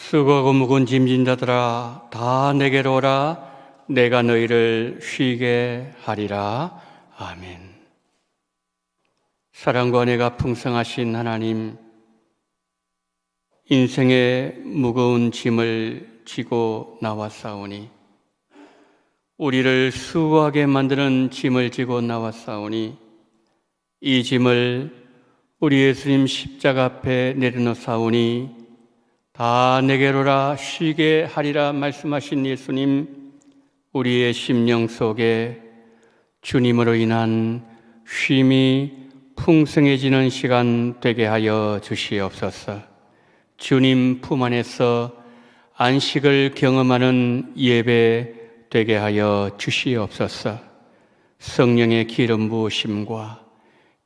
수고하고 무거운 짐진 자들아 다 내게로 오라. 내가 너희를 쉬게 하리라. 아멘. 사랑과 은혜가 풍성하신 하나님, 인생의 무거운 짐을 지고 나왔사오니, 우리를 수고하게 만드는 짐을 지고 나왔사오니, 이 짐을 우리 예수님 십자가 앞에 내려놓사오니 다 내게로라 쉬게 하리라 말씀하신 예수님, 우리의 심령 속에 주님으로 인한 쉼이 풍성해지는 시간 되게 하여 주시옵소서. 주님 품 안에서 안식을 경험하는 예배 되게 하여 주시옵소서. 성령의 기름 부으심과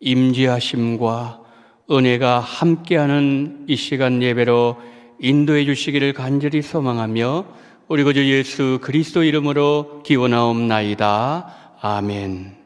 임재하심과 은혜가 함께하는 이 시간 예배로 인도해 주시기를 간절히 소망하며 우리 구주 예수 그리스도 이름으로 기원하옵나이다. 아멘.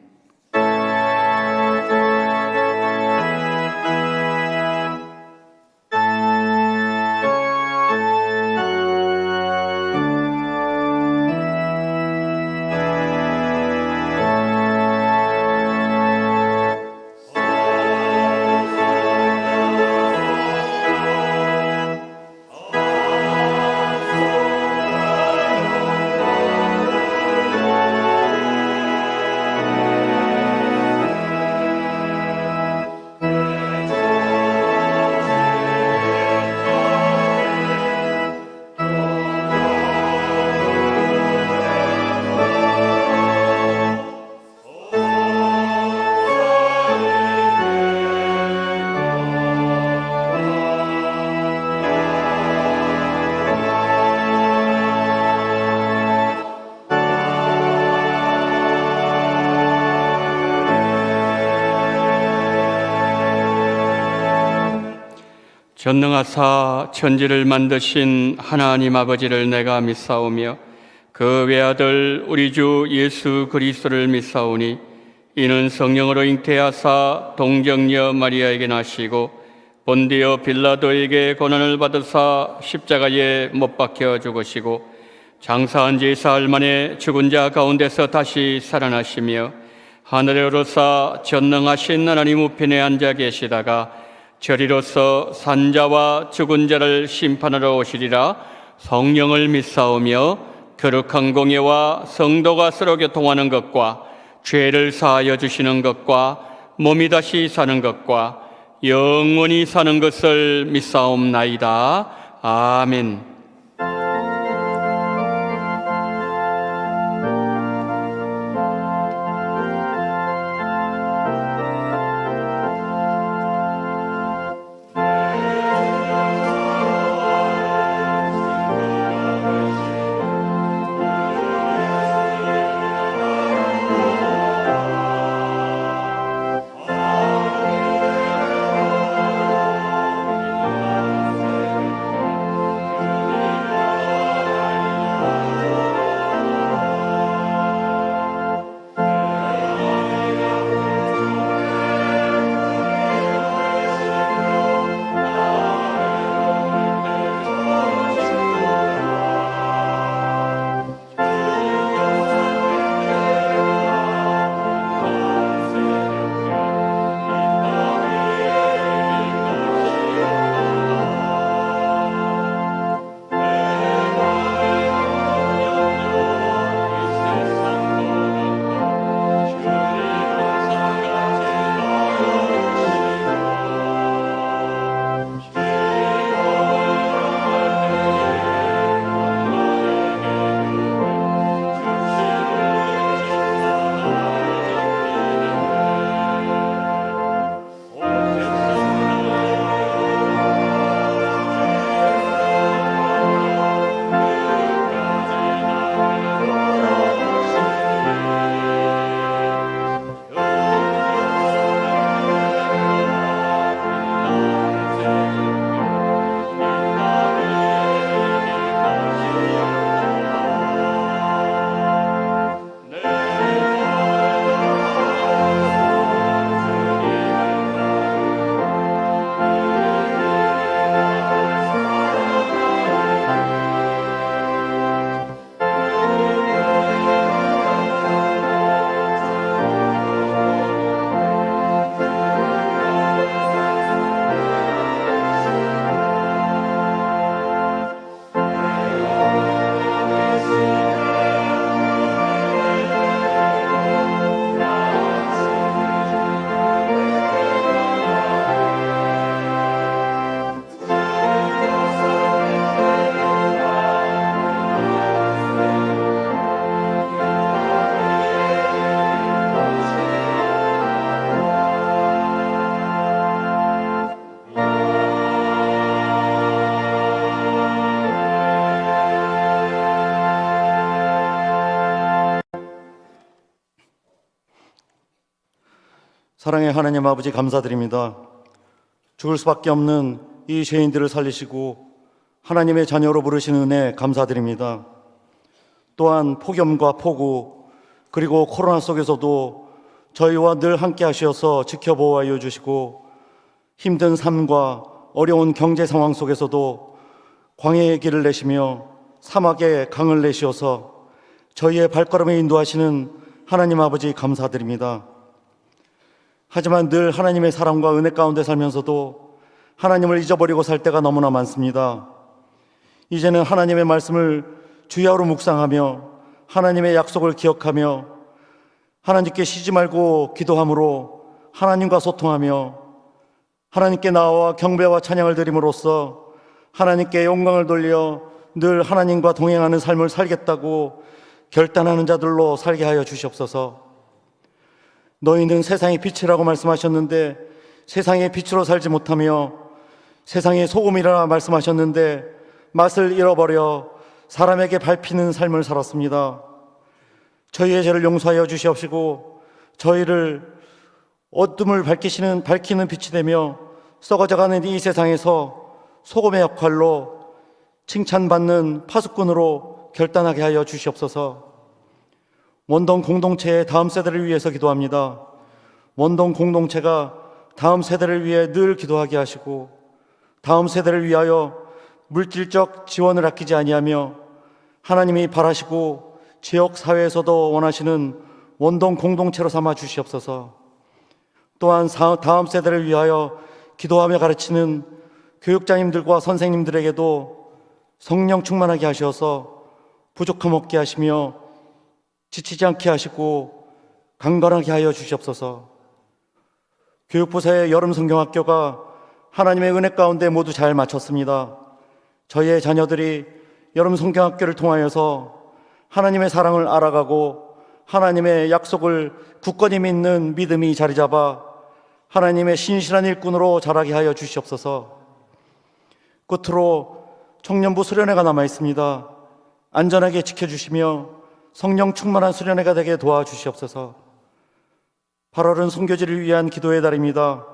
전능하사 천지를 만드신 하나님 아버지를 내가 믿사오며 그 외아들 우리 주 예수 그리스도를 믿사오니 이는 성령으로 잉태하사 동정녀 마리아에게 나시고 본디오 빌라도에게 고난을 받으사 십자가에 못 박혀 죽으시고 장사한 지 사흘 만에 죽은 자 가운데서 다시 살아나시며 하늘에 오르사 전능하신 하나님 우편에 앉아 계시다가 저리로서 산자와 죽은 자를 심판하러 오시리라. 성령을 믿사오며 거룩한 공예와 성도가 서로 교통하는 것과 죄를 사하여 주시는 것과 몸이 다시 사는 것과 영원히 사는 것을 믿사옵나이다. 아멘. 사랑의 하나님 아버지, 감사드립니다. 죽을 수밖에 없는 이 죄인들을 살리시고 하나님의 자녀로 부르신 은혜 감사드립니다. 또한 폭염과 폭우 그리고 코로나 속에서도 저희와 늘 함께 하셔서 지켜보호하여 주시고, 힘든 삶과 어려운 경제 상황 속에서도 광야의 길을 내시며 사막의 강을 내시어서 저희의 발걸음을 인도하시는 하나님 아버지, 감사드립니다. 하지만 늘 하나님의 사랑과 은혜 가운데 살면서도 하나님을 잊어버리고 살 때가 너무나 많습니다. 이제는 하나님의 말씀을 주야로 묵상하며 하나님의 약속을 기억하며 하나님께 쉬지 말고 기도함으로 하나님과 소통하며 하나님께 나와 경배와 찬양을 드림으로써 하나님께 영광을 돌려 늘 하나님과 동행하는 삶을 살겠다고 결단하는 자들로 살게 하여 주시옵소서. 너희는 세상의 빛이라고 말씀하셨는데 세상의 빛으로 살지 못하며 세상의 소금이라 말씀하셨는데 맛을 잃어버려 사람에게 밟히는 삶을 살았습니다. 저희의 죄를 용서하여 주시옵시고 저희를 어둠을 밝히는 빛이 되며 썩어져가는 이 세상에서 소금의 역할로 칭찬받는 파수꾼으로 결단하게 하여 주시옵소서. 원동 공동체의 다음 세대를 위해서 기도합니다. 원동 공동체가 다음 세대를 위해 늘 기도하게 하시고 다음 세대를 위하여 물질적 지원을 아끼지 아니하며 하나님이 바라시고 지역 사회에서도 원하시는 원동 공동체로 삼아 주시옵소서. 또한 다음 세대를 위하여 기도하며 가르치는 교육자님들과 선생님들에게도 성령 충만하게 하셔서 부족함 없게 하시며 지치지 않게 하시고 강건하게 하여 주시옵소서. 교육부서의 여름 성경학교가 하나님의 은혜 가운데 모두 잘 마쳤습니다. 저희의 자녀들이 여름 성경학교를 통하여서 하나님의 사랑을 알아가고 하나님의 약속을 굳건히 믿는 믿음이 자리 잡아 하나님의 신실한 일꾼으로 자라게 하여 주시옵소서. 끝으로 청년부 수련회가 남아 있습니다. 안전하게 지켜주시며 성령 충만한 수련회가 되게 도와주시옵소서. 8월은 선교지를 위한 기도의 달입니다.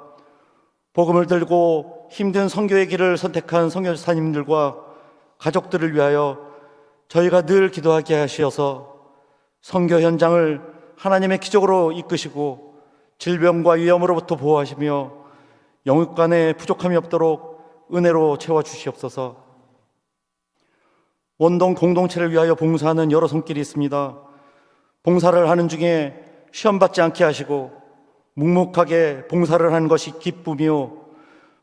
복음을 들고 힘든 선교의 길을 선택한 선교사님들과 가족들을 위하여 저희가 늘 기도하게 하시어서 선교 현장을 하나님의 기적으로 이끄시고 질병과 위험으로부터 보호하시며 영육 간에 부족함이 없도록 은혜로 채워주시옵소서. 원동 공동체를 위하여 봉사하는 여러 손길이 있습니다. 봉사를 하는 중에 시험받지 않게 하시고 묵묵하게 봉사를 하는 것이 기쁨이요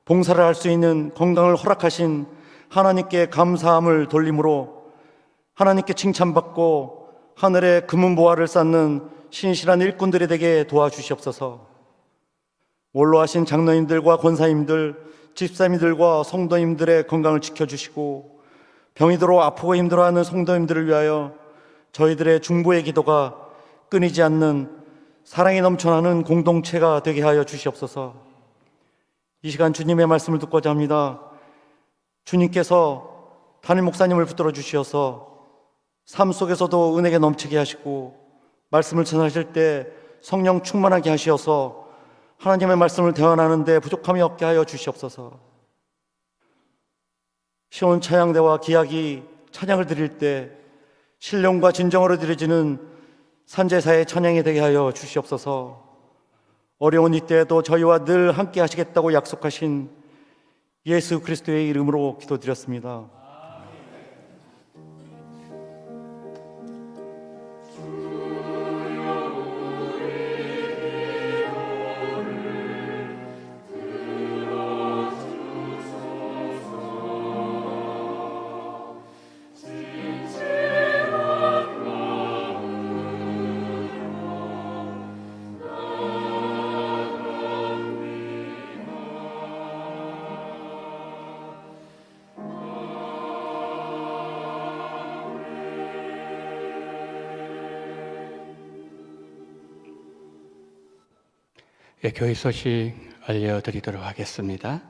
봉사를 할 수 있는 건강을 허락하신 하나님께 감사함을 돌림으로 하나님께 칭찬받고 하늘의 금은보화를 쌓는 신실한 일꾼들이 되게 도와주시옵소서. 원로하신 장로님들과 권사님들, 집사님들과 성도님들의 건강을 지켜주시고 병이 들어 아프고 힘들어하는 성도님들을 위하여 저희들의 중보의 기도가 끊이지 않는 사랑이 넘쳐나는 공동체가 되게 하여 주시옵소서. 이 시간 주님의 말씀을 듣고자 합니다. 주님께서 담임 목사님을 붙들어 주시어서 삶 속에서도 은혜가 넘치게 하시고 말씀을 전하실 때 성령 충만하게 하시어서 하나님의 말씀을 대언하는데 부족함이 없게 하여 주시옵소서. 시온 찬양대와 기약이 찬양을 드릴 때 신령과 진정으로 드려지는 산제사의 찬양이 되게 하여 주시옵소서. 어려운 이때에도 저희와 늘 함께 하시겠다고 약속하신 예수 그리스도의 이름으로 기도드렸습니다. 교회 소식 알려드리도록 하겠습니다.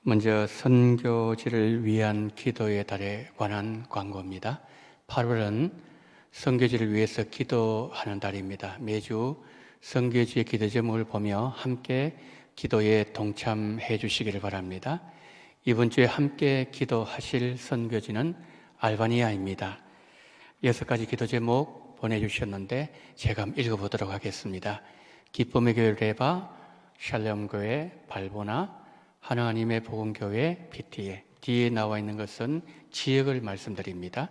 먼저 선교지를 위한 기도의 달에 관한 광고입니다. 8월은 선교지를 위해서 기도하는 달입니다. 매주 선교지의 기도 제목을 보며 함께 기도에 동참해 주시기를 바랍니다. 이번 주에 함께 기도하실 선교지는 알바니아입니다. 6가지 기도 제목 보내주셨는데 제가 읽어보도록 하겠습니다. 기쁨의 교회 레바, 샬롬교회 발보나, 하나님의 복음교회 PTA. 뒤에 나와 있는 것은 지역을 말씀드립니다.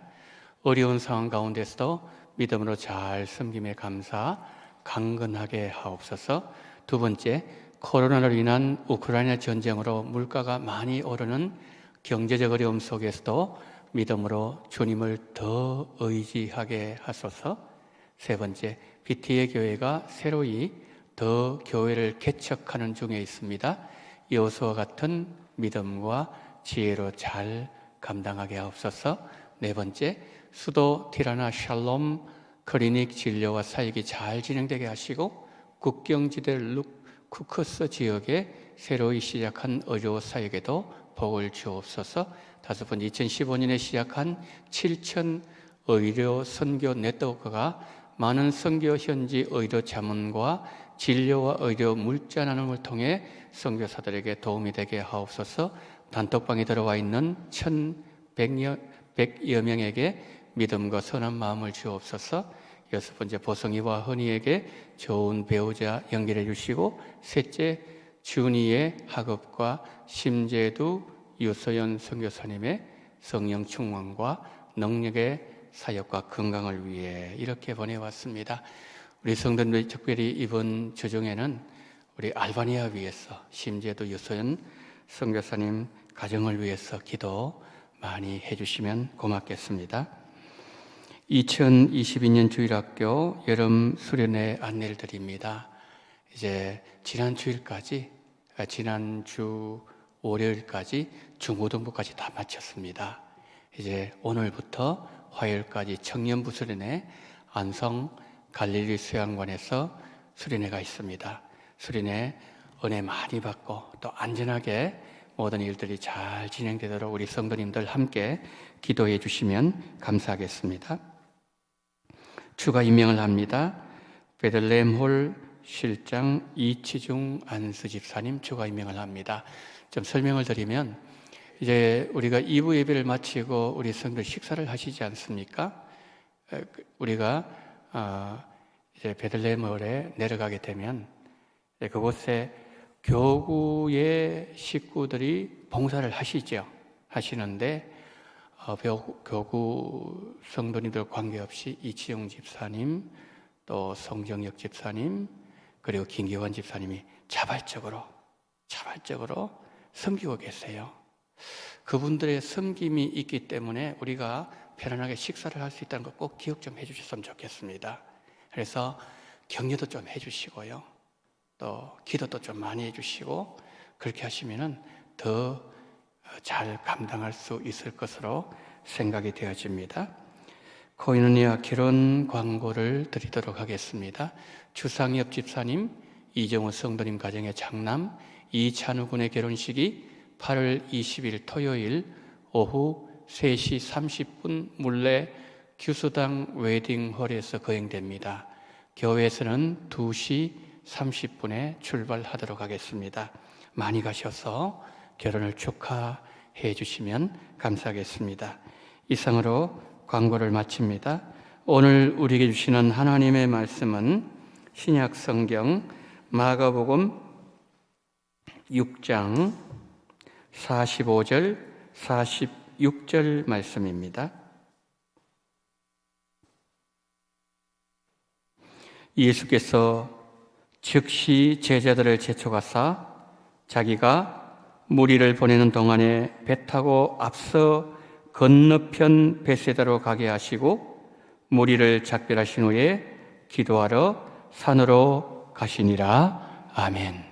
어려운 상황 가운데서도 믿음으로 잘 섬김에 감사 강건하게 하옵소서. 두 번째, 코로나로 인한 우크라이나 전쟁으로 물가가 많이 오르는 경제적 어려움 속에서도 믿음으로 주님을 더 의지하게 하소서. 세 번째, PTA 교회가 새로이 더 교회를 개척하는 중에 있습니다. 여호수아와 같은 믿음과 지혜로 잘 감당하게 하옵소서. 네 번째, 수도 티라나 샬롬 클리닉 진료와 사역이 잘 진행되게 하시고 국경지대 쿠크스 지역에 새로이 시작한 의료 사역에도 복을 주옵소서. 다섯 번째, 2015년에 시작한 7천 의료 선교 네트워크가 많은 선교 현지 의료 자문과 진료와 의료 물자 나눔을 통해 선교사들에게 도움이 되게 하옵소서. 단톡방에 들어와 있는 1,100여 명에게 믿음과 선한 마음을 주옵소서. 여섯 번째, 보성이와 헌이에게 좋은 배우자 연결해 주시고, 셋째, 준이의 학업과 심재두 유소연 선교사님의 성령 충만과 능력의 사역과 건강을 위해 이렇게 보내왔습니다. 우리 성도님들 특별히 이번 주중에는 우리 알바니아 위해서 심재두 유소연 선교사님 가정을 위해서 기도 많이 해주시면 고맙겠습니다. 2022년 주일학교 여름 수련회 안내를 드립니다. 이제 지난주 월요일까지 중고등부까지 다 마쳤습니다. 이제 오늘부터 화요일까지 청년부 수련회 안성 갈릴리 수양관에서 수련회가 있습니다. 수련회 은혜 많이 받고 또 안전하게 모든 일들이 잘 진행되도록 우리 성도님들 함께 기도해 주시면 감사하겠습니다. 추가 임명을 합니다. 베들레헴홀 실장 이치중 안수 집사님 추가 임명을 합니다. 좀 설명을 드리면 이제 우리가 2부 예배를 마치고 우리 성도들 식사를 하시지 않습니까? 우리가 이제 베들레헴홀에 내려가게 되면 그곳에 교구의 식구들이 봉사를 하시는데 교구 성도님들 관계없이 이치용 집사님, 또 성정혁 집사님, 그리고 김기환 집사님이 자발적으로 섬기고 계세요. 그분들의 섬김이 있기 때문에 우리가 편안하게 식사를 할 수 있다는 거 꼭 기억 좀 해주셨으면 좋겠습니다. 그래서 격려도 좀 해주시고요, 또 기도도 좀 많이 해주시고, 그렇게 하시면은 더 잘 감당할 수 있을 것으로 생각이 되어집니다. 코이노니아 결혼 광고를 드리도록 하겠습니다. 주상엽 집사님, 이정호 성도님 가정의 장남 이찬우 군의 결혼식이 8월 20일 토요일 오후 3시 30분 물레 규수당 웨딩홀에서 거행됩니다. 교회에서는 2시 30분에 출발하도록 하겠습니다. 많이 가셔서 결혼을 축하해 주시면 감사하겠습니다. 이상으로 광고를 마칩니다. 오늘 우리에게 주시는 하나님의 말씀은 신약 성경 마가복음 6장 45절 46절 말씀입니다. 예수께서 즉시 제자들을 재촉하사 자기가 무리를 보내는 동안에 배 타고 앞서 건너편 베세다로 가게 하시고 무리를 작별하신 후에 기도하러 산으로 가시니라. 아멘.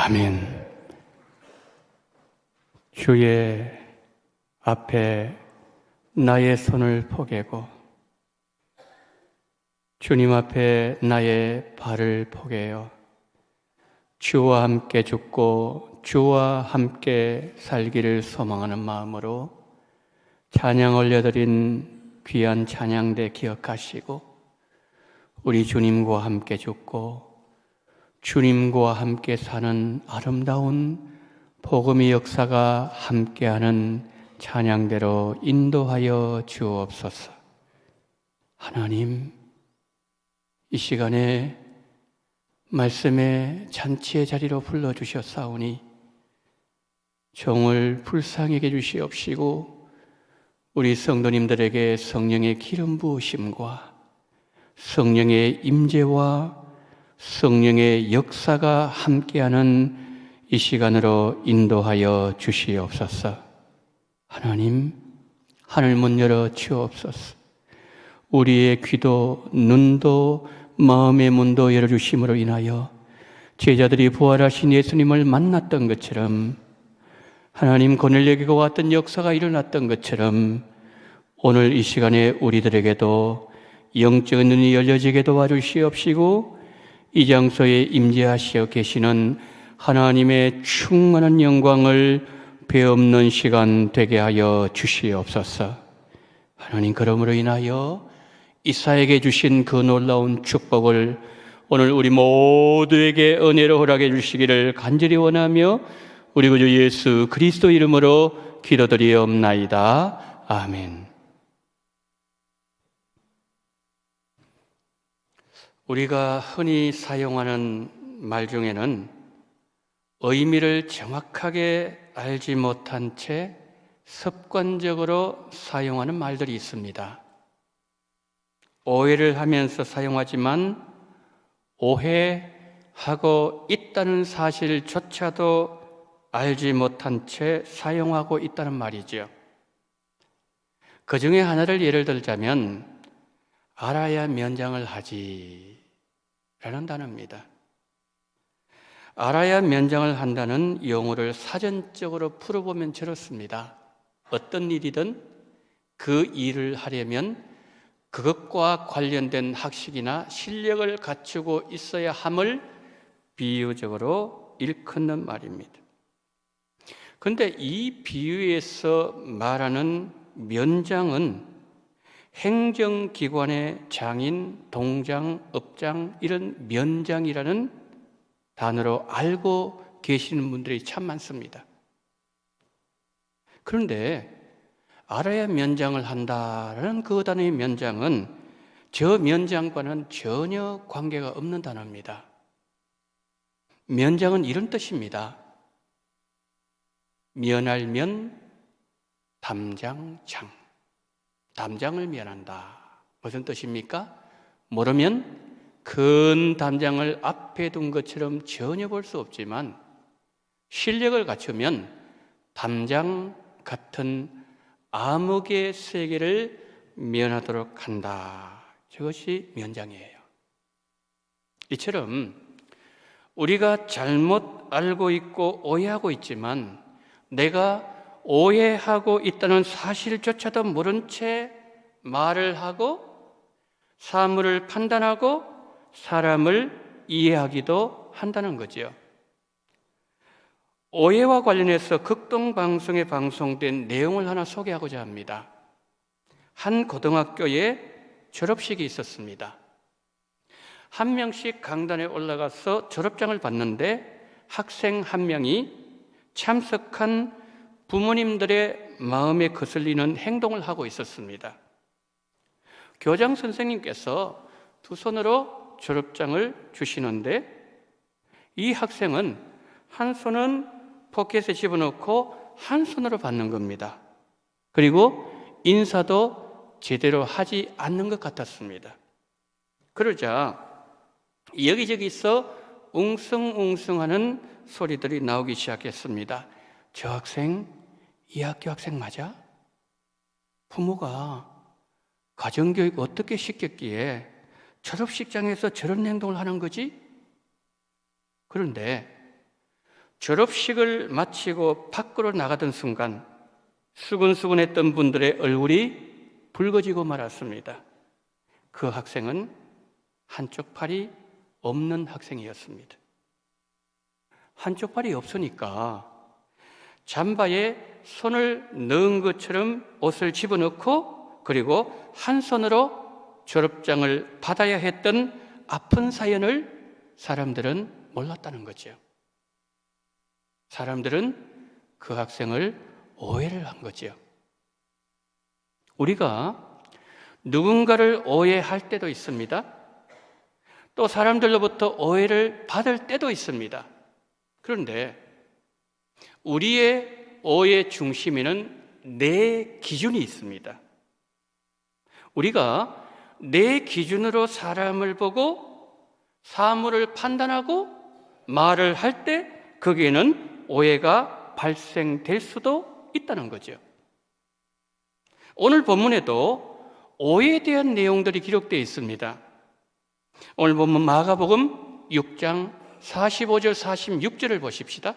아멘. 주의 앞에 나의 손을 포개고 주님 앞에 나의 발을 포개어 주와 함께 죽고 주와 함께 살기를 소망하는 마음으로 찬양 올려드린 귀한 찬양대 기억하시고 우리 주님과 함께 죽고 주님과 함께 사는 아름다운 복음의 역사가 함께하는 찬양대로 인도하여 주옵소서. 하나님, 이 시간에 말씀의 잔치의 자리로 불러주셨사오니 종을 불쌍히 여겨 주시옵시고 우리 성도님들에게 성령의 기름 부으심과 성령의 임재와 성령의 역사가 함께하는 이 시간으로 인도하여 주시옵소서. 하나님, 하늘문 열어 주옵소서. 우리의 귀도 눈도 마음의 문도 열어주심으로 인하여 제자들이 부활하신 예수님을 만났던 것처럼 하나님 고넬료에게 왔던 역사가 일어났던 것처럼 오늘 이 시간에 우리들에게도 영적인 눈이 열려지게 도와주시옵시고 이 장소에 임재하시어 계시는 하나님의 충만한 영광을 배없는 시간 되게 하여 주시옵소서. 하나님, 그러므로 인하여 이사에게 주신 그 놀라운 축복을 오늘 우리 모두에게 은혜로 허락해 주시기를 간절히 원하며 우리 구주 예수 그리스도 이름으로 기도드리옵나이다. 아멘. 우리가 흔히 사용하는 말 중에는 의미를 정확하게 알지 못한 채 습관적으로 사용하는 말들이 있습니다. 오해를 하면서 사용하지만 오해하고 있다는 사실조차도 알지 못한 채 사용하고 있다는 말이죠. 그 중에 하나를 예를 들자면 알아야 면장을 하지 라는 단어입니다. 알아야 면장을 한다는 용어를 사전적으로 풀어보면 저렇습니다. 어떤 일이든 그 일을 하려면 그것과 관련된 학식이나 실력을 갖추고 있어야 함을 비유적으로 일컫는 말입니다. 그런데 이 비유에서 말하는 면장은 행정기관의 장인, 동장, 업장 이런 면장이라는 단어로 알고 계시는 분들이 참 많습니다. 그런데 알아야 면장을 한다라는 그 단어의 면장은 저 면장과는 전혀 관계가 없는 단어입니다. 면장은 이런 뜻입니다. 면할 면, 담장, 장. 담장을 면한다. 무슨 뜻입니까? 모르면 큰 담장을 앞에 둔 것처럼 전혀 볼 수 없지만 실력을 갖추면 담장 같은 암흑의 세계를 면하도록 한다. 저것이 면장이에요. 이처럼 우리가 잘못 알고 있고 오해하고 있지만 내가 오해하고 있다는 사실조차도 모른 채 말을 하고 사물을 판단하고 사람을 이해하기도 한다는 거죠. 오해와 관련해서 극동방송에 방송된 내용을 하나 소개하고자 합니다. 한 고등학교에 졸업식이 있었습니다. 한 명씩 강단에 올라가서 졸업장을 받는데 학생 한 명이 참석한 부모님들의 마음에 거슬리는 행동을 하고 있었습니다. 교장 선생님께서 두 손으로 졸업장을 주시는데 이 학생은 한 손은 포켓에 집어넣고 한 손으로 받는 겁니다. 그리고 인사도 제대로 하지 않는 것 같았습니다. 그러자 여기저기서 웅성웅성하는 소리들이 나오기 시작했습니다. 저 학생, 이 학교 학생 맞아? 부모가 가정교육 어떻게 시켰기에 졸업식장에서 저런 행동을 하는 거지? 그런데 졸업식을 마치고 밖으로 나가던 순간 수근수근했던 분들의 얼굴이 붉어지고 말았습니다. 그 학생은 한쪽 팔이 없는 학생이었습니다. 한쪽 팔이 없으니까 잠바에 손을 넣은 것처럼 옷을 집어넣고 그리고 한 손으로 졸업장을 받아야 했던 아픈 사연을 사람들은 몰랐다는 거죠. 사람들은 그 학생을 오해를 한 거죠. 우리가 누군가를 오해할 때도 있습니다. 또 사람들로부터 오해를 받을 때도 있습니다. 그런데 우리의 오해 중심에는 내 기준이 있습니다. 우리가 내 기준으로 사람을 보고 사물을 판단하고 말을 할 때 거기에는 오해가 발생될 수도 있다는 거죠. 오늘 본문에도 오해에 대한 내용들이 기록되어 있습니다. 오늘 본문 마가복음 6장 45절 46절을 보십시다.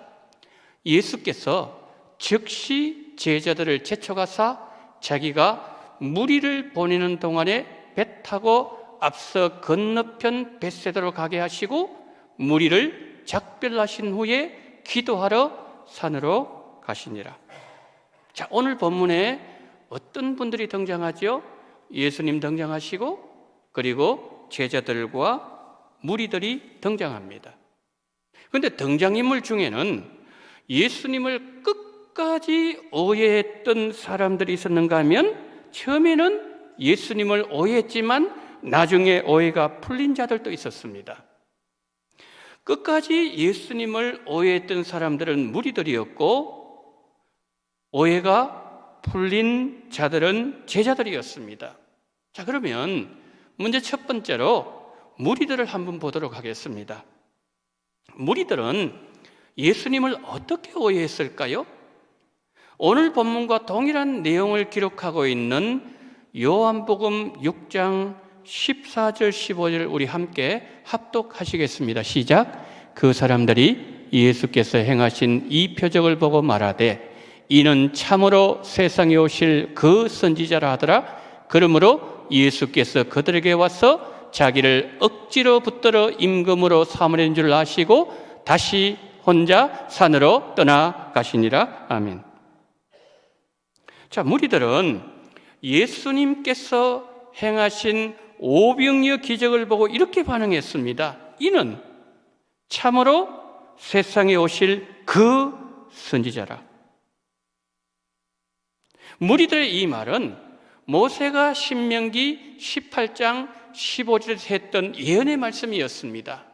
예수께서 즉시 제자들을 제쳐가사 자기가 무리를 보내는 동안에 배 타고 앞서 건너편 벳세다로 가게 하시고 무리를 작별하신 후에 기도하러 산으로 가시니라. 자, 오늘 본문에 어떤 분들이 등장하죠? 예수님 등장하시고 그리고 제자들과 무리들이 등장합니다. 그런데 등장인물 중에는 예수님을 끝까지 오해했던 사람들이 있었는가 하면 처음에는 예수님을 오해했지만 나중에 오해가 풀린 자들도 있었습니다. 끝까지 예수님을 오해했던 사람들은 무리들이었고 오해가 풀린 자들은 제자들이었습니다. 자, 그러면 먼저 첫 번째로 무리들을 한번 보도록 하겠습니다. 무리들은 예수님을 어떻게 오해했을까요? 오늘 본문과 동일한 내용을 기록하고 있는 요한복음 6장 14절 15절 우리 함께 합독하시겠습니다. 시작. 그 사람들이 예수께서 행하신 이 표적을 보고 말하되 이는 참으로 세상에 오실 그 선지자라 하더라. 그러므로 예수께서 그들에게 와서 자기를 억지로 붙들어 임금으로 삼으려는 줄 아시고 다시 혼자 산으로 떠나가시니라. 아멘. 자, 무리들은 예수님께서 행하신 오병이어 기적을 보고 이렇게 반응했습니다. 이는 참으로 세상에 오실 그 선지자라. 무리들의 이 말은 모세가 신명기 18장 15절에서 했던 예언의 말씀이었습니다.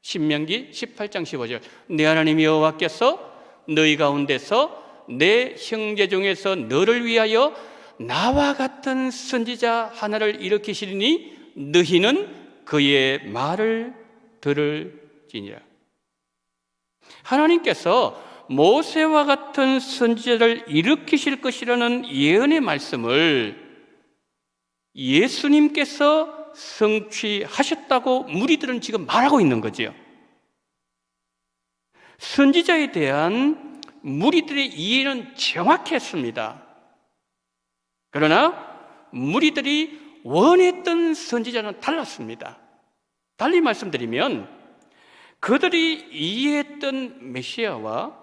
신명기 18장 15절. 내 하나님 여호와께서 너희 가운데서 내 형제 중에서 너를 위하여 나와 같은 선지자 하나를 일으키시리니 너희는 그의 말을 들을지니라. 하나님께서 모세와 같은 선지자를 일으키실 것이라는 예언의 말씀을 예수님께서 성취하셨다고 무리들은 지금 말하고 있는 거지요. 선지자에 대한 무리들의 이해는 정확했습니다. 그러나 무리들이 원했던 선지자는 달랐습니다. 달리 말씀드리면 그들이 이해했던 메시아와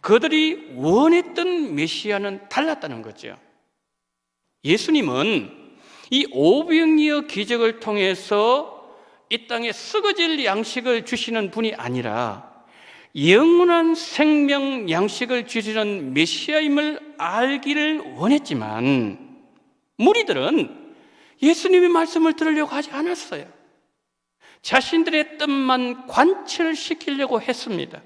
그들이 원했던 메시아는 달랐다는 거죠. 예수님은 이 오병이어 기적을 통해서 이 땅에 썩어질 양식을 주시는 분이 아니라 영원한 생명 양식을 주시는 메시아임을 알기를 원했지만 무리들은 예수님의 말씀을 들으려고 하지 않았어요. 자신들의 뜻만 관철시키려고 했습니다.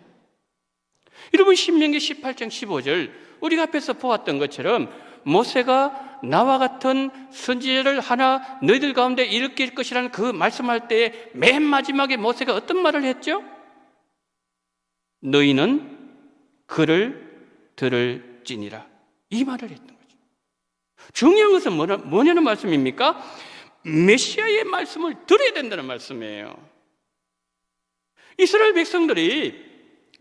여러분, 신명기 18장 15절 우리가 앞에서 보았던 것처럼 모세가 나와 같은 선지자를 하나 너희들 가운데 일으킬 것이라는 그 말씀할 때 맨 마지막에 모세가 어떤 말을 했죠? 너희는 그를 들을지니라, 이 말을 했던 거죠. 중요한 것은 뭐냐는 말씀입니까? 메시아의 말씀을 들어야 된다는 말씀이에요. 이스라엘 백성들이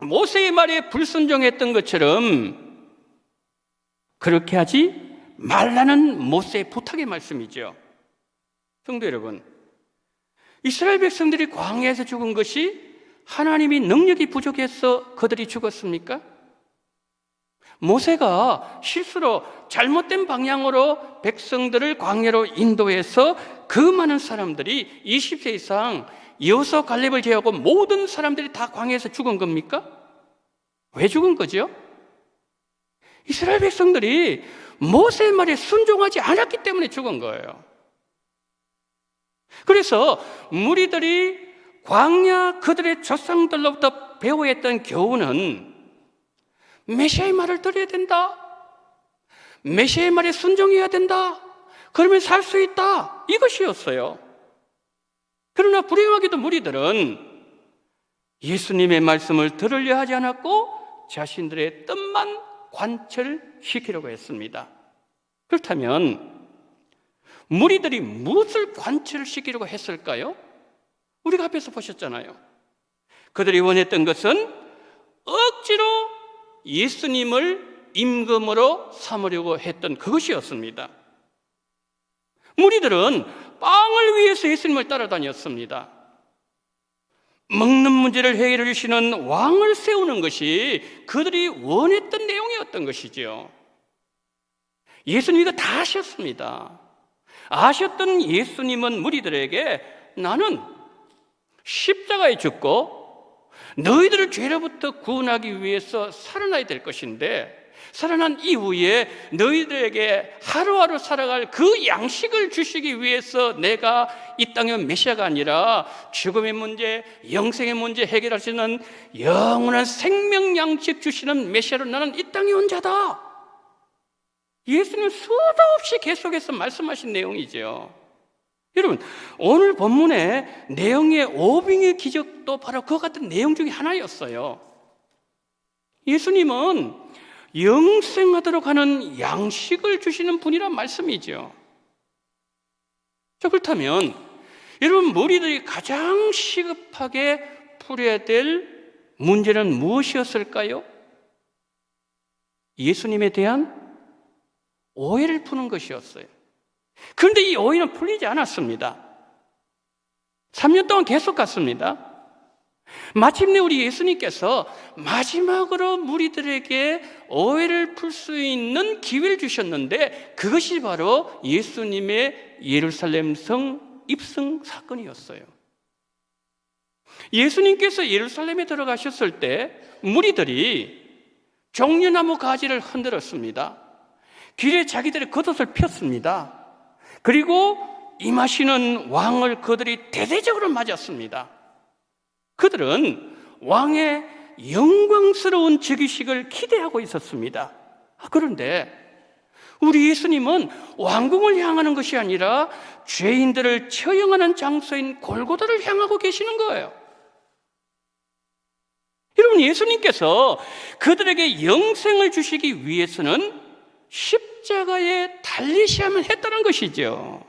모세의 말에 불순종했던 것처럼 그렇게 하지 말라는 모세의 부탁의 말씀이죠. 성도 여러분, 이스라엘 백성들이 광야에서 죽은 것이 하나님이 능력이 부족해서 그들이 죽었습니까? 모세가 실수로 잘못된 방향으로 백성들을 광야로 인도해서 그 많은 사람들이 20세 이상 여호수아 갈렙을 제외하고 모든 사람들이 다 광야에서 죽은 겁니까? 왜 죽은 거죠? 이스라엘 백성들이 모세의 말에 순종하지 않았기 때문에 죽은 거예요. 그래서 무리들이 광야 그들의 조상들로부터 배워했던 교훈은 메시아의 말을 들어야 된다, 메시아의 말에 순종해야 된다, 그러면 살 수 있다, 이것이었어요. 그러나 불행하게도 무리들은 예수님의 말씀을 들으려 하지 않았고 자신들의 뜻만 관철시키려고 했습니다. 그렇다면 무리들이 무엇을 관철시키려고 했을까요? 우리가 앞에서 보셨잖아요. 그들이 원했던 것은 억지로 예수님을 임금으로 삼으려고 했던 그것이었습니다. 무리들은 빵을 위해서 예수님을 따라다녔습니다. 먹는 문제를 해결해 주시는 왕을 세우는 것이 그들이 원했던 내용이었던 것이지요. 예수님이 이거 다 아셨습니다. 아셨던 예수님은 무리들에게 나는 십자가에 죽고 너희들을 죄로부터 구원하기 위해서 살아나야 될 것인데 살아난 이후에 너희들에게 하루하루 살아갈 그 양식을 주시기 위해서 내가 이 땅에 온 메시아가 아니라 죽음의 문제, 영생의 문제 해결할 수 있는 영원한 생명 양식 주시는 메시아로 나는 이 땅에 온 자다. 예수님 수도 없이 계속해서 말씀하신 내용이죠. 여러분, 오늘 본문의 내용의 오병이어 기적도 바로 그와 같은 내용 중에 하나였어요. 예수님은 영생하도록 하는 양식을 주시는 분이란 말씀이죠. 자, 그렇다면 여러분, 무리들이 가장 시급하게 풀어야 될 문제는 무엇이었을까요? 예수님에 대한 오해를 푸는 것이었어요. 그런데 이 오해는 풀리지 않았습니다. 3년 동안 계속 갔습니다. 마침내 우리 예수님께서 마지막으로 무리들에게 오해를 풀 수 있는 기회를 주셨는데 그것이 바로 예수님의 예루살렘 성 입성 사건이었어요. 예수님께서 예루살렘에 들어가셨을 때 무리들이 종려나무 가지를 흔들었습니다. 길에 자기들의 겉옷을 폈습니다. 그리고 임하시는 왕을 그들이 대대적으로 맞았습니다. 그들은 왕의 영광스러운 즉위식을 기대하고 있었습니다. 그런데 우리 예수님은 왕궁을 향하는 것이 아니라 죄인들을 처형하는 장소인 골고다를 향하고 계시는 거예요. 여러분, 예수님께서 그들에게 영생을 주시기 위해서는 십자가에 달리셔야만 했다는 것이죠.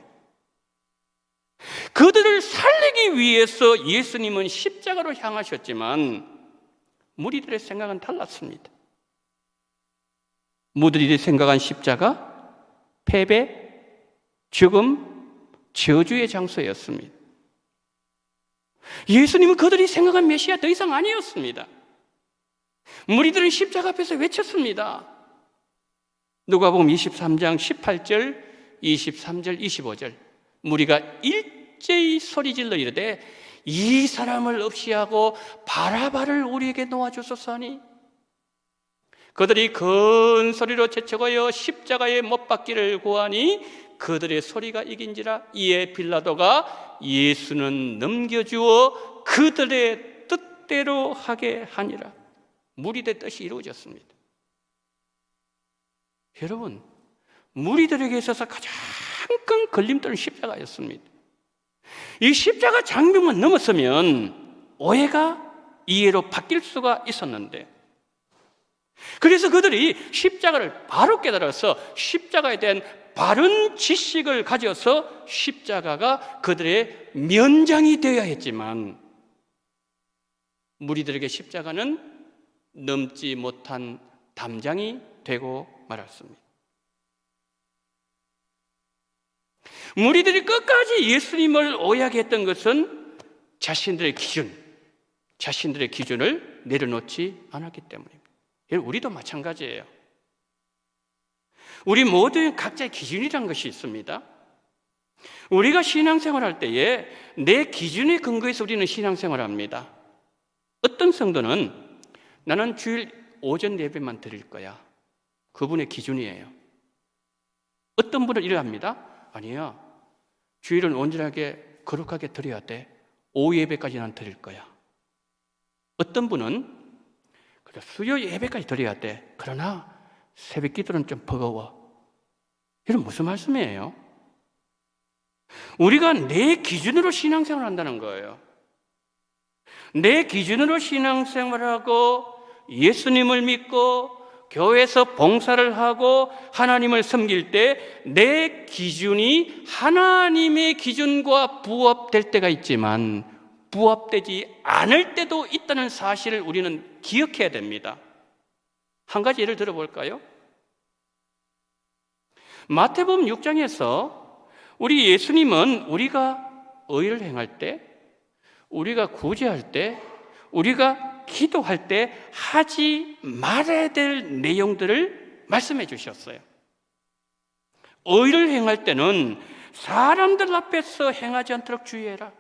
그들을 살리기 위해서 예수님은 십자가로 향하셨지만 무리들의 생각은 달랐습니다. 무리들이 생각한 십자가, 패배, 죽음, 저주의 장소였습니다. 예수님은 그들이 생각한 메시아 더 이상 아니었습니다. 무리들은 십자가 앞에서 외쳤습니다. 누가복음 23장 18절, 23절, 25절. 무리가 일제히 소리질러 이르되 이 사람을 없이 하고 바라바를 우리에게 놓아주소서 하니 그들이 큰 소리로 제쳐거여 십자가에 못 박기를 구하니 그들의 소리가 이긴지라. 이에 빌라도가 예수는 넘겨주어 그들의 뜻대로 하게 하니라. 무리들의 뜻이 이루어졌습니다. 여러분, 무리들에게 있어서 가장 큰 걸림돌은 십자가였습니다. 이 십자가 장벽만 넘었으면 오해가 이해로 바뀔 수가 있었는데, 그래서 그들이 십자가를 바로 깨달아서 십자가에 대한 바른 지식을 가져서 십자가가 그들의 면장이 되어야 했지만 무리들에게 십자가는 넘지 못한 담장이 되고 말았습니다. 무리들이 끝까지 예수님을 오해하게 했던 것은 자신들의 기준을 내려놓지 않았기 때문입니다. 우리도 마찬가지예요. 우리 모두의 각자의 기준이라는 것이 있습니다. 우리가 신앙생활할 때에 내 기준에 근거해서 우리는 신앙생활을 합니다. 어떤 성도는 나는 주일 오전 예배만 드릴 거야. 그분의 기준이에요. 어떤 분은 이러합니다. 아니야, 주일은 온전하게 거룩하게 드려야 돼. 오후 예배까지는 드릴 거야. 어떤 분은 그래, 수요 예배까지 드려야 돼. 그러나 새벽 기도는 좀 버거워. 이런 무슨 말씀이에요? 우리가 내 기준으로 신앙생활을 한다는 거예요. 내 기준으로 신앙생활하고 예수님을 믿고 교회에서 봉사를 하고 하나님을 섬길 때 내 기준이 하나님의 기준과 부합될 때가 있지만 부합되지 않을 때도 있다는 사실을 우리는 기억해야 됩니다. 한 가지 예를 들어볼까요? 마태복음 6장에서 우리 예수님은 우리가 의를 행할 때, 우리가 구제할 때, 우리가 기도할 때 하지 말아야 될 내용들을 말씀해 주셨어요. 의를 행할 때는 사람들 앞에서 행하지 않도록 주의해라.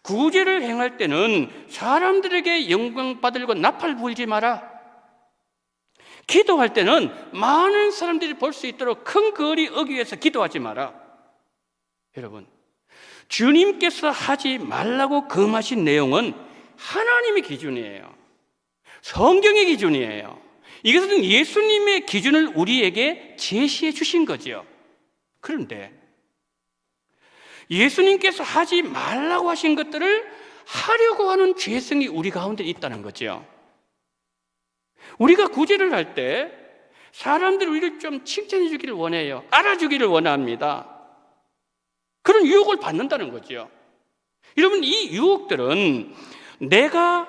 구제를 행할 때는 사람들에게 영광 받으려고 나팔 불지 마라. 기도할 때는 많은 사람들이 볼 수 있도록 큰 거리 어귀에서 기도하지 마라. 여러분, 주님께서 하지 말라고 금하신 내용은 하나님의 기준이에요. 성경의 기준이에요. 이것은 예수님의 기준을 우리에게 제시해 주신 거죠. 그런데 예수님께서 하지 말라고 하신 것들을 하려고 하는 죄성이 우리 가운데 있다는 거죠. 우리가 구제를 할 때 사람들이 우리를 좀 칭찬해 주기를 원해요. 알아주기를 원합니다. 그런 유혹을 받는다는 거죠. 여러분, 이 유혹들은 내가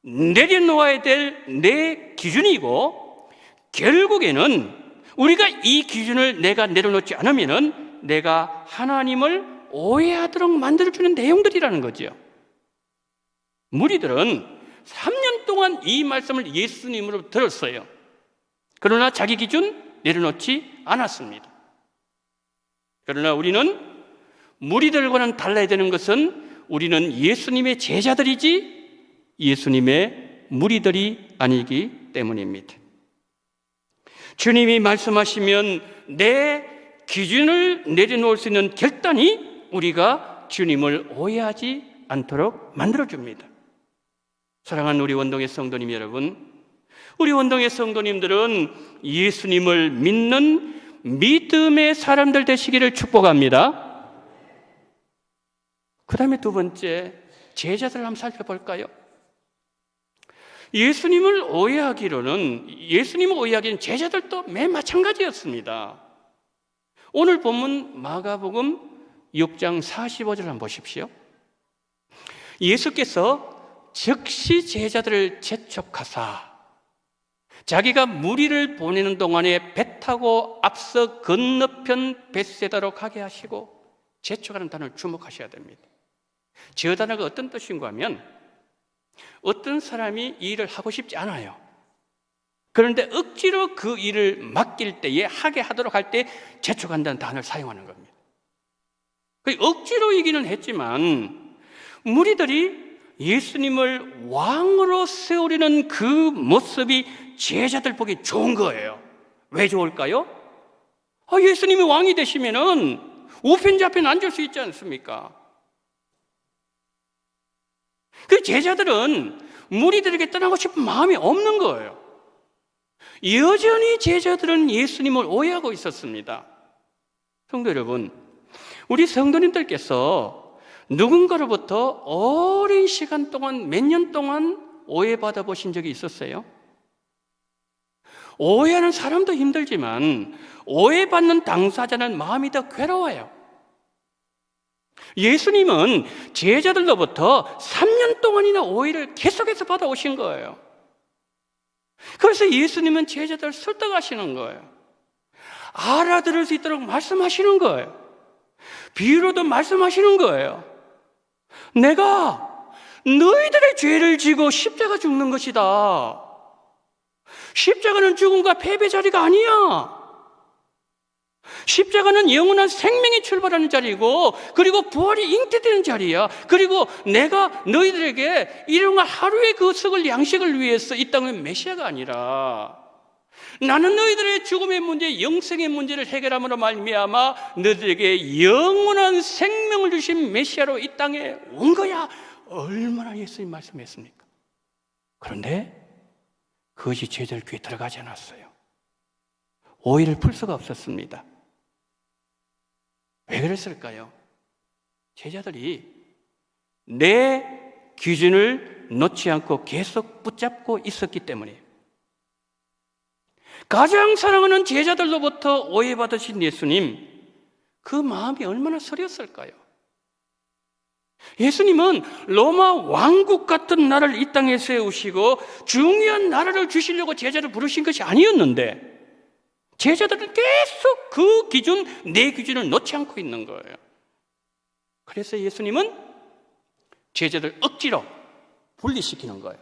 내려놓아야 될 내 기준이고, 결국에는 우리가 이 기준을 내가 내려놓지 않으면 내가 하나님을 오해하도록 만들어주는 내용들이라는 거죠. 무리들은 3년 동안 이 말씀을 예수님으로 들었어요. 그러나 자기 기준 내려놓지 않았습니다. 그러나 우리는 무리들과는 달라야 되는 것은 우리는 예수님의 제자들이지 예수님의 무리들이 아니기 때문입니다. 주님이 말씀하시면 내 기준을 내려놓을 수 있는 결단이 우리가 주님을 오해하지 않도록 만들어줍니다. 사랑하는 우리 원동의 성도님 여러분, 우리 원동의 성도님들은 예수님을 믿는 믿음의 사람들 되시기를 축복합니다. 그 다음에 두 번째, 제자들을 한번 살펴볼까요? 예수님을 오해하기는 제자들도 매 마찬가지였습니다. 오늘 본문 마가복음 6장 45절 한번 보십시오. 예수께서 즉시 제자들을 재촉하사 자기가 무리를 보내는 동안에 배 타고 앞서 건너편 벳세다로 가게 하시고, 재촉하는 단어를 주목하셔야 됩니다. 저 단어가 어떤 뜻인가 하면 어떤 사람이 이 일을 하고 싶지 않아요. 그런데 억지로 그 일을 맡길 때에, 하게 하도록 할 때 재촉한다는 단어를 사용하는 겁니다. 억지로이기는 했지만 무리들이 예수님을 왕으로 세우려는 그 모습이 제자들 보기 좋은 거예요. 왜 좋을까요? 예수님이 왕이 되시면은 우편좌편 앉을 수 있지 않습니까? 그 제자들은 무리들에게 떠나고 싶은 마음이 없는 거예요. 여전히 제자들은 예수님을 오해하고 있었습니다. 성도 여러분, 우리 성도님들께서 누군가로부터 오랜 시간 동안, 몇 년 동안 오해받아 보신 적이 있었어요? 오해하는 사람도 힘들지만 오해받는 당사자는 마음이 더 괴로워요. 예수님은 제자들로부터 3년 동안이나 오해를 계속해서 받아오신 거예요. 그래서 예수님은 제자들을 설득하시는 거예요. 알아들을 수 있도록 말씀하시는 거예요. 비유로도 말씀하시는 거예요. 내가 너희들의 죄를 지고 십자가 죽는 것이다. 십자가는 죽음과 패배 자리가 아니야. 십자가는 영원한 생명이 출발하는 자리고, 그리고 부활이 잉태되는 자리야. 그리고 내가 너희들에게 일용할 하루의 그 썩을 양식을 위해서 이 땅에 메시아가 아니라, 나는 너희들의 죽음의 문제, 영생의 문제를 해결함으로 말미암아 너희들에게 영원한 생명을 주신 메시아로 이 땅에 온 거야. 얼마나 예수님 말씀했습니까? 그런데 그것이 제자들 귀에 들어가지 않았어요. 오해를 풀 수가 없었습니다. 왜 그랬을까요? 제자들이 내 기준을 놓지 않고 계속 붙잡고 있었기 때문에. 가장 사랑하는 제자들로부터 오해받으신 예수님, 그 마음이 얼마나 서렸을까요? 예수님은 로마 왕국 같은 나라를 이 땅에 세우시고 중요한 나라를 주시려고 제자를 부르신 것이 아니었는데, 제자들은 계속 그 기준, 내 기준을 놓지 않고 있는 거예요. 그래서 예수님은 제자들 억지로 분리시키는 거예요.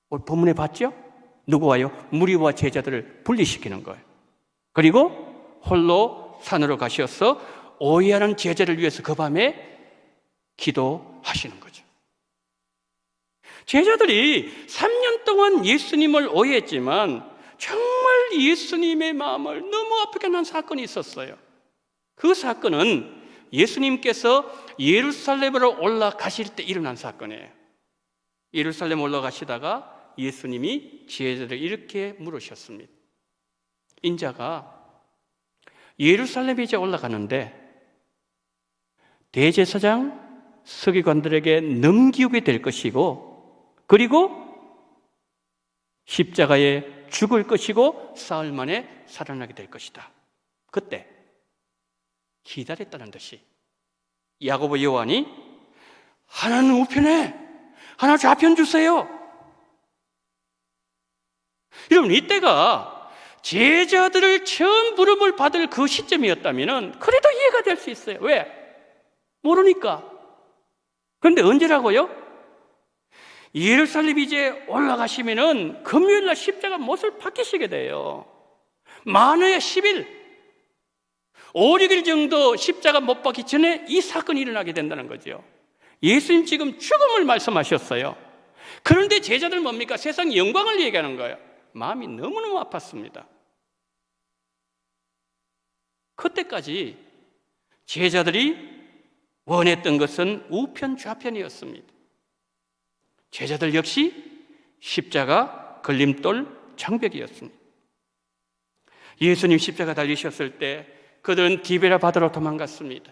오늘 본문에 봤죠? 누구와요? 무리와 제자들을 분리시키는 거예요. 그리고 홀로 산으로 가셔서 오해하는 제자를 위해서 그 밤에 기도하시는 거죠. 제자들이 3년 동안 예수님을 오해했지만 정말 예수님의 마음을 너무 아프게 한 사건이 있었어요. 그 사건은 예수님께서 예루살렘으로 올라가실 때 일어난 사건이에요. 예루살렘 올라가시다가 예수님이 제자들을 이렇게 물으셨습니다. 인자가 예루살렘에 이제 올라가는데 대제사장, 서기관들에게 넘기게 될 것이고, 그리고 십자가에 죽을 것이고 사흘 만에 살아나게 될 것이다. 그때 기다렸다는 듯이 야고보, 요한이 하나는 우편에, 하나 좌편 주세요. 여러분, 이때가 제자들을 처음 부름을 받을 그 시점이었다면 그래도 이해가 될 수 있어요. 왜? 모르니까. 그런데 언제라고요? 예루살렘 이제 올라가시면은 금요일날 십자가 못을 박히시게 돼요. 많아야 10일, 5, 6일 정도 십자가 못 박기 전에 이 사건이 일어나게 된다는 거죠. 예수님 지금 죽음을 말씀하셨어요. 그런데 제자들 뭡니까? 세상 영광을 얘기하는 거예요. 마음이 너무너무 아팠습니다. 그때까지 제자들이 원했던 것은 우편 좌편이었습니다. 제자들 역시 십자가, 걸림돌, 장벽이었습니다. 예수님 십자가 달리셨을 때 그들은 디베라 바다로 도망갔습니다.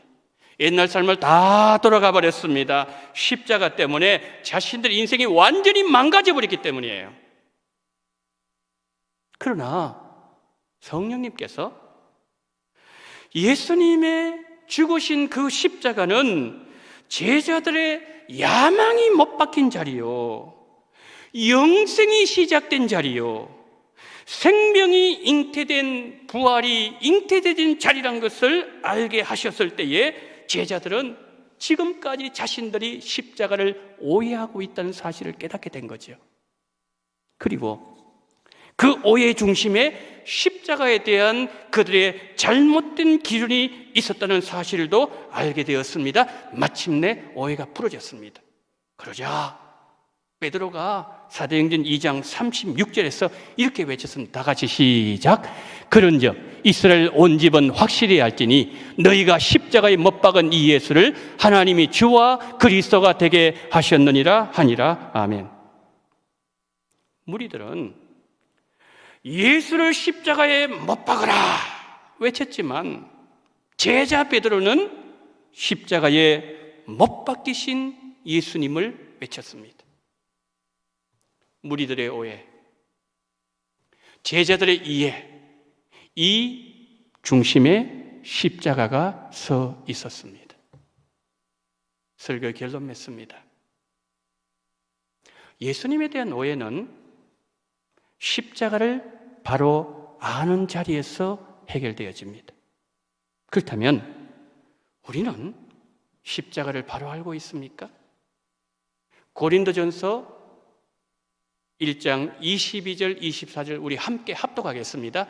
옛날 삶을 다 돌아가 버렸습니다. 십자가 때문에 자신들의 인생이 완전히 망가져 버렸기 때문이에요. 그러나 성령님께서 예수님의 죽으신 그 십자가는 제자들의 야망이 못 박힌 자리요, 영생이 시작된 자리요, 생명이 잉태된, 부활이 잉태된 자리란 것을 알게 하셨을 때에 제자들은 지금까지 자신들이 십자가를 오해하고 있다는 사실을 깨닫게 된 거죠. 그리고 그 오해의 중심에 십자가에 대한 그들의 잘못된 기준이 있었다는 사실도 알게 되었습니다. 마침내 오해가 풀어졌습니다. 그러자 베드로가 사도행전 2장 36절에서 이렇게 외쳤습니다. 다 같이 시작. 그런즉 이스라엘 온 집은 확실히 알지니 너희가 십자가에 못 박은 이 예수를 하나님이 주와 그리스도가 되게 하셨느니라 하니라. 아멘. 무리들은 예수를 십자가에 못 박으라 외쳤지만 제자 베드로는 십자가에 못 박히신 예수님을 외쳤습니다. 무리들의 오해, 제자들의 이해, 이 중심에 십자가가 서 있었습니다. 설교 결론 맺습니다. 예수님에 대한 오해는 십자가를 바로 아는 자리에서 해결되어집니다. 그렇다면 우리는 십자가를 바로 알고 있습니까? 고린도전서 1장 22절 24절 우리 함께 합독하겠습니다.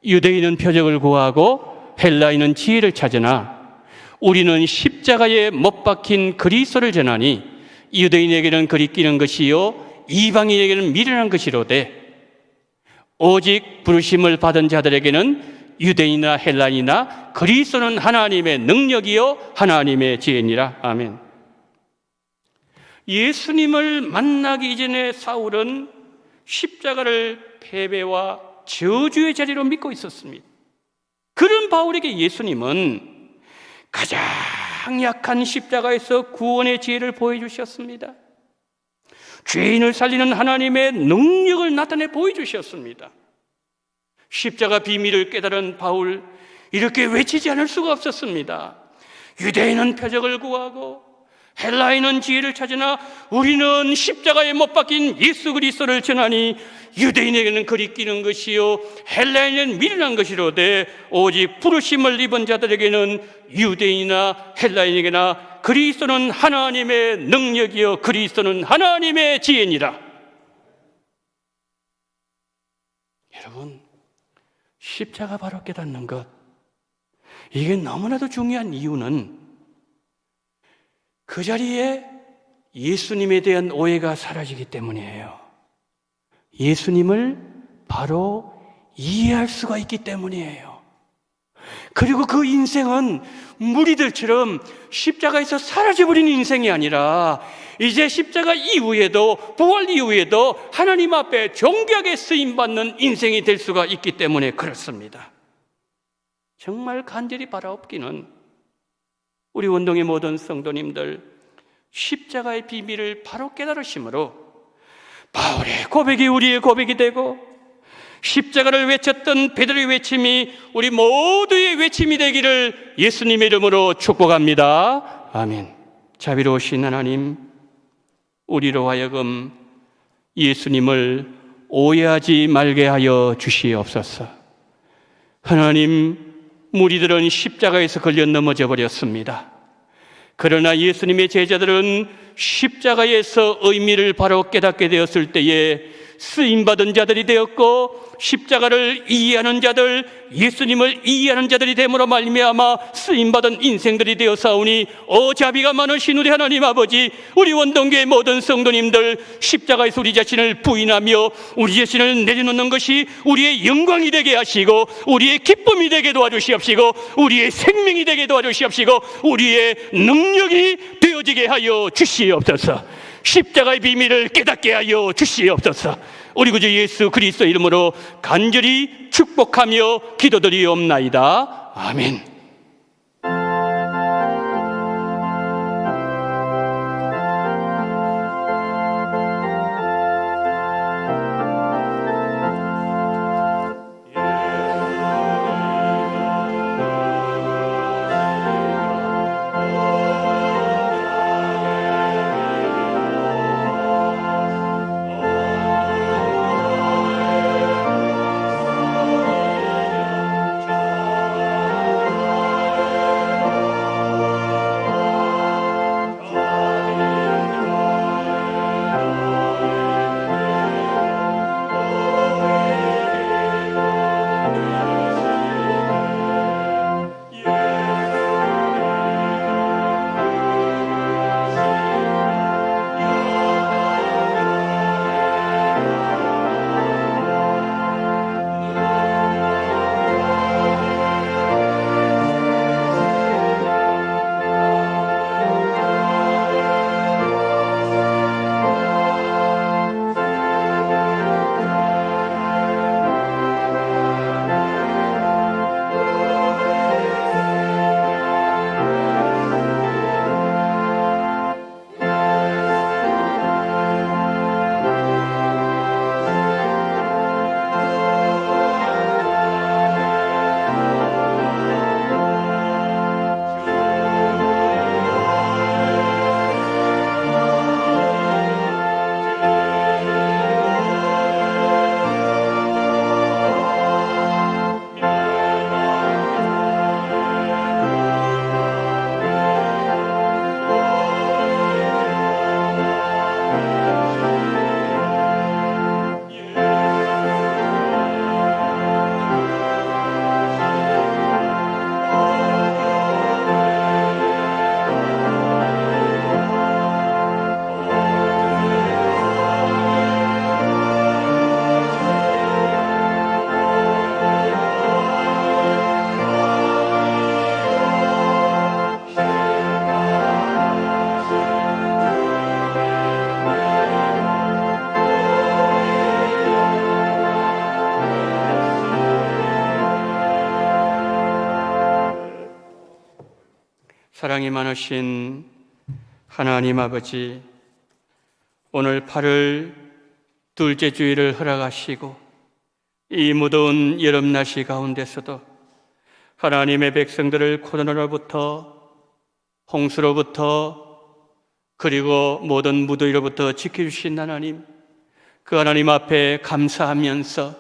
유대인은 표적을 구하고 헬라인은 지혜를 찾으나 우리는 십자가에 못 박힌 그리스도를 전하니 유대인에게는 그리 끼는 것이요 이방인에게는 미련한 것이로되 오직 부르심을 받은 자들에게는 유대인이나 헬라인이나 그리스도는 하나님의 능력이요 하나님의 지혜니라. 아멘. 예수님을 만나기 이전에 사울은 십자가를 패배와 저주의 자리로 믿고 있었습니다. 그런 바울에게 예수님은 가장 약한 십자가에서 구원의 지혜를 보여주셨습니다. 죄인을 살리는 하나님의 능력을 나타내 보여주셨습니다. 십자가 비밀을 깨달은 바울, 이렇게 외치지 않을 수가 없었습니다. 유대인은 표적을 구하고 헬라인은 지혜를 찾으나 우리는 십자가에 못 박힌 예수 그리스도를 전하니 유대인에게는 그리 끼는 것이요 헬라인은 미련한 것이로되 오직 부르심을 입은 자들에게는 유대인이나 헬라인에게나 그리스도는 하나님의 능력이요 그리스도는 하나님의 지혜니라. 여러분, 십자가 바로 깨닫는 것, 이게 너무나도 중요한 이유는 그 자리에 예수님에 대한 오해가 사라지기 때문이에요. 예수님을 바로 이해할 수가 있기 때문이에요. 그리고 그 인생은 무리들처럼 십자가에서 사라져버린 인생이 아니라 이제 십자가 이후에도 부활 이후에도 하나님 앞에 존귀하게 쓰임받는 인생이 될 수가 있기 때문에 그렇습니다. 정말 간절히 바라옵기는 우리 원동의 모든 성도님들 십자가의 비밀을 바로 깨달으심으로 바울의 고백이 우리의 고백이 되고 십자가를 외쳤던 베드로의 외침이 우리 모두의 외침이 되기를 예수님의 이름으로 축복합니다. 아멘. 자비로우신 하나님, 우리로 하여금 예수님을 오해하지 말게 하여 주시옵소서. 하나님, 무리들은 십자가에서 걸려 넘어져 버렸습니다. 그러나 예수님의 제자들은 십자가에서 의미를 바로 깨닫게 되었을 때에 쓰임받은 자들이 되었고 십자가를 이해하는 자들, 예수님을 이해하는 자들이 됨으로 말미암아 쓰임받은 인생들이 되어사오니 자비가 많으신 우리 하나님 아버지, 우리 원동교의 모든 성도님들 십자가에서 우리 자신을 부인하며 우리 자신을 내려놓는 것이 우리의 영광이 되게 하시고 우리의 기쁨이 되게 도와주시옵시고 우리의 생명이 되게 도와주시옵시고 우리의 능력이 되어지게 하여 주시옵소서. 십자가의 비밀을 깨닫게 하여 주시옵소서. 우리 구주 예수 그리스도 이름으로 간절히 축복하며 기도드리옵나이다. 아멘. 사랑이 많으신 하나님 아버지, 오늘 8월 둘째 주일을 허락하시고 이 무더운 여름날씨 가운데서도 하나님의 백성들을 코로나로부터, 홍수로부터, 그리고 모든 무더위로부터 지켜주신 하나님, 그 하나님 앞에 감사하면서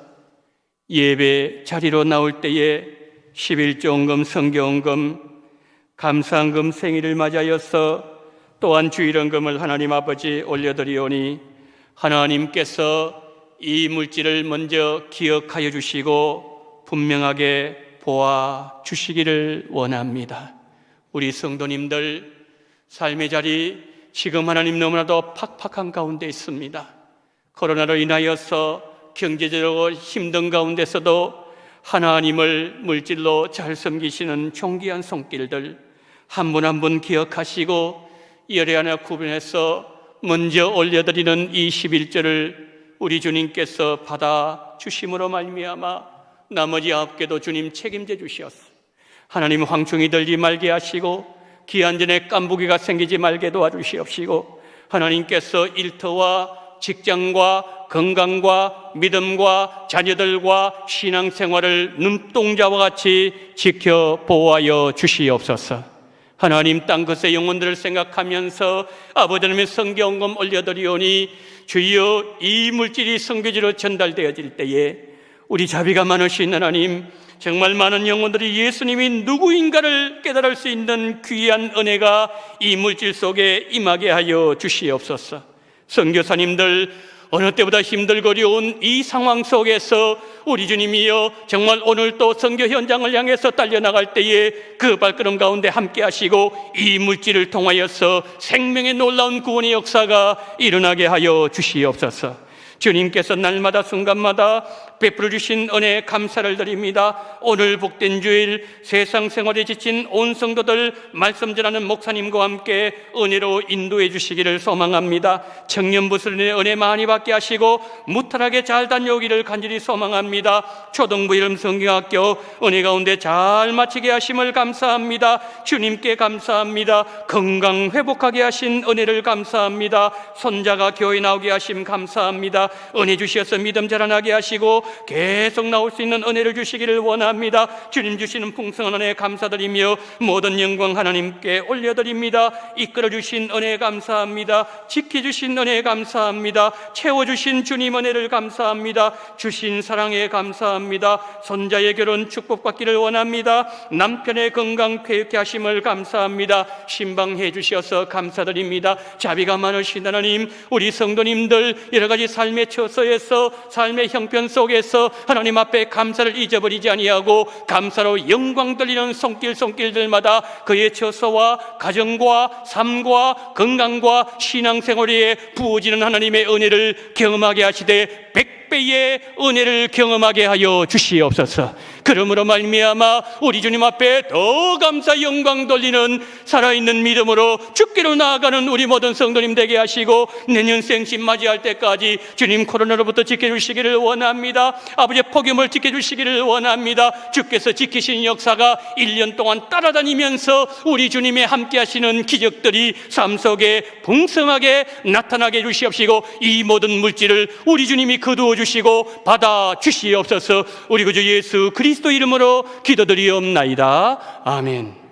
예배 자리로 나올 때에 11조원금, 성경원금, 감사헌금 생일을 맞이하여서 또한 주일헌금을 하나님 아버지 올려드리오니 하나님께서 이 물질을 먼저 기억하여 주시고 분명하게 보아 주시기를 원합니다. 우리 성도님들 삶의 자리 지금 하나님 너무나도 팍팍한 가운데 있습니다. 코로나로 인하여서 경제적으로 힘든 가운데서도 하나님을 물질로 잘 섬기시는 존귀한 손길들 한 분 한 분 기억하시고 열애 하나 구분해서 먼저 올려드리는 이 11절을 우리 주님께서 받아 주심으로 말미암아 나머지 9개도 주님 책임져 주시옵소서. 하나님 황충이 들지 말게 하시고 기한전에 깐부기가 생기지 말게 도와주시옵시고 하나님께서 일터와 직장과 건강과 믿음과 자녀들과 신앙생활을 눈동자와 같이 지켜 보호하여 주시옵소서. 하나님 땅끝의 영혼들을 생각하면서 아버지 하나님의 성경금 올려드리오니 주여 이 물질이 선교지로 전달되어질 때에 우리 자비가 많으신 하나님, 정말 많은 영혼들이 예수님이 누구인가를 깨달을 수 있는 귀한 은혜가 이 물질 속에 임하게 하여 주시옵소서. 선교사님들 어느 때보다 힘들고 어려운 이 상황 속에서 우리 주님이여 정말 오늘 또 선교 현장을 향해서 달려나갈 때에 그 발걸음 가운데 함께 하시고 이 물질을 통하여서 생명의 놀라운 구원의 역사가 일어나게 하여 주시옵소서. 주님께서 날마다 순간마다 베풀어 주신 은혜에 감사를 드립니다. 오늘 복된 주일 세상 생활에 지친 온 성도들 말씀 전하는 목사님과 함께 은혜로 인도해 주시기를 소망합니다. 청년부설의 은혜 많이 받게 하시고 무탈하게 잘 다녀오기를 간절히 소망합니다. 초등부 이름 성경학교 은혜 가운데 잘 마치게 하심을 감사합니다. 주님께 감사합니다. 건강 회복하게 하신 은혜를 감사합니다. 손자가 교회 나오게 하심 감사합니다. 은혜 주셔서 믿음 자라나게 하시고 계속 나올 수 있는 은혜를 주시기를 원합니다. 주님 주시는 풍성한 은혜 감사드리며 모든 영광 하나님께 올려드립니다. 이끌어주신 은혜 감사합니다. 지켜주신 은혜 감사합니다. 채워주신 주님 은혜를 감사합니다. 주신 사랑에 감사합니다. 손자의 결혼 축복받기를 원합니다. 남편의 건강 쾌유케 하심을 감사합니다. 신방해 주셔서 감사드립니다. 자비가 많으신 하나님, 우리 성도님들 여러 가지 삶의 처소에서 삶의 형편 속에서 하나님 앞에 감사를 잊어버리지 아니하고 감사로 영광 돌리는 손길들마다 그의 처소와 가정과 삶과 건강과 신앙생활에 부어지는 하나님의 은혜를 경험하게 하시되 100배의 은혜를 경험하게 하여 주시옵소서. 그러므로 말미암아 우리 주님 앞에 더 감사 영광 돌리는 살아있는 믿음으로 죽기로 나아가는 우리 모든 성도님 되게 하시고 내년 생신 맞이할 때까지 주님 코로나로부터 지켜주시기를 원합니다. 아버지의 폭염을 지켜주시기를 원합니다. 주께서 지키신 역사가 1년 동안 따라다니면서 우리 주님의 함께 하시는 기적들이 삶 속에 풍성하게 나타나게 해주시옵시고 이 모든 물질을 우리 주님이 거두어 주시고 받아 주시옵소서. 우리 구주 예수 그리스도 이름으로 기도드리옵나이다. 아멘.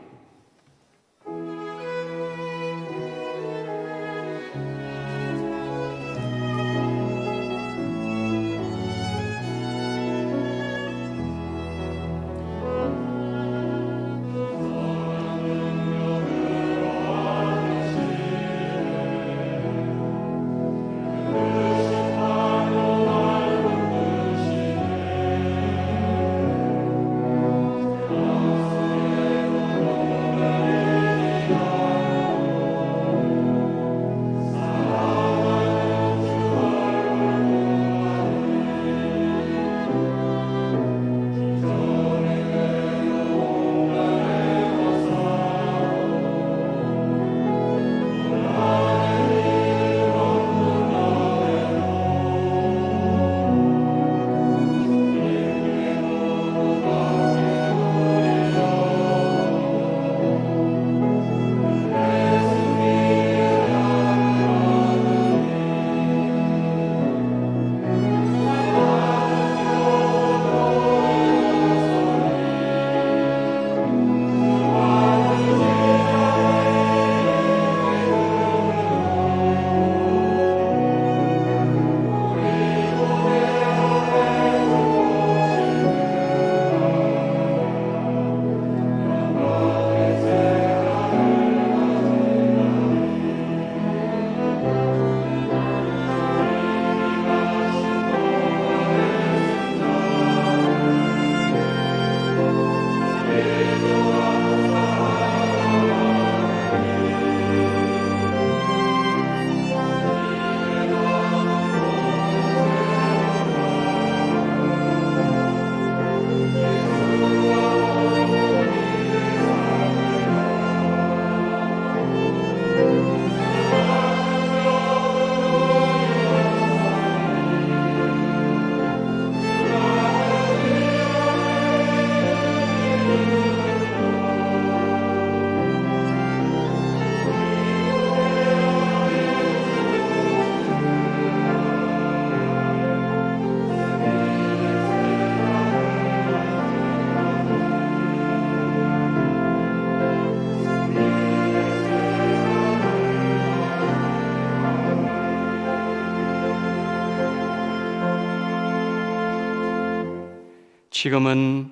지금은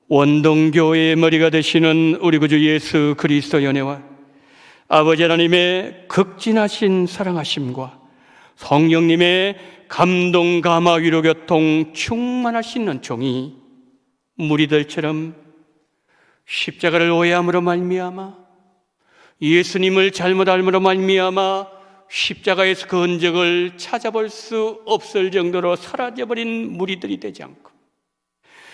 원동교회의 머리가 되시는 우리 구주 예수 그리스도의 은혜와 아버지 하나님의 극진하신 사랑하심과 성령님의 감동, 감화, 위로, 교통 충만하신 은총이 무리들처럼 십자가를 오해함으로 말미암아 예수님을 잘못 알므로 말미암아 십자가에서 그 흔적을 찾아볼 수 없을 정도로 사라져버린 무리들이 되지 않고,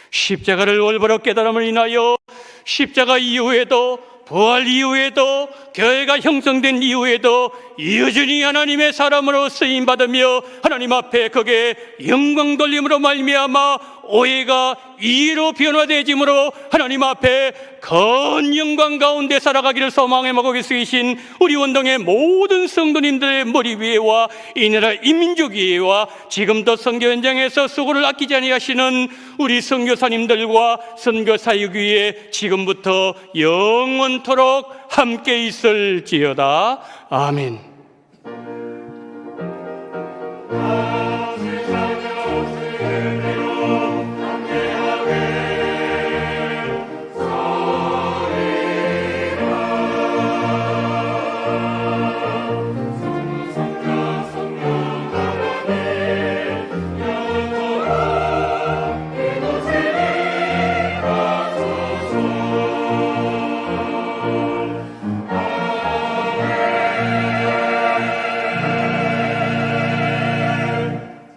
십자가를 올바로 깨달음을 인하여 십자가 이후에도, 부활 이후에도, 교회가 형성된 이후에도 여전히 하나님의 사람으로 쓰임받으며 하나님 앞에 거기에 영광 돌림으로 말미암아 오해가 이로 변화되짐으로 하나님 앞에 큰 영광 가운데 살아가기를 소망해 먹고 계신 우리 원동의 모든 성도님들의 머리 위에와 이 나라 인민족 위에와 지금도 선교 현장에서 수고를 아끼지 아니하시는 우리 선교사님들과 선교사역 위에 지금부터 영원토록 함께 있을지어다. 아멘.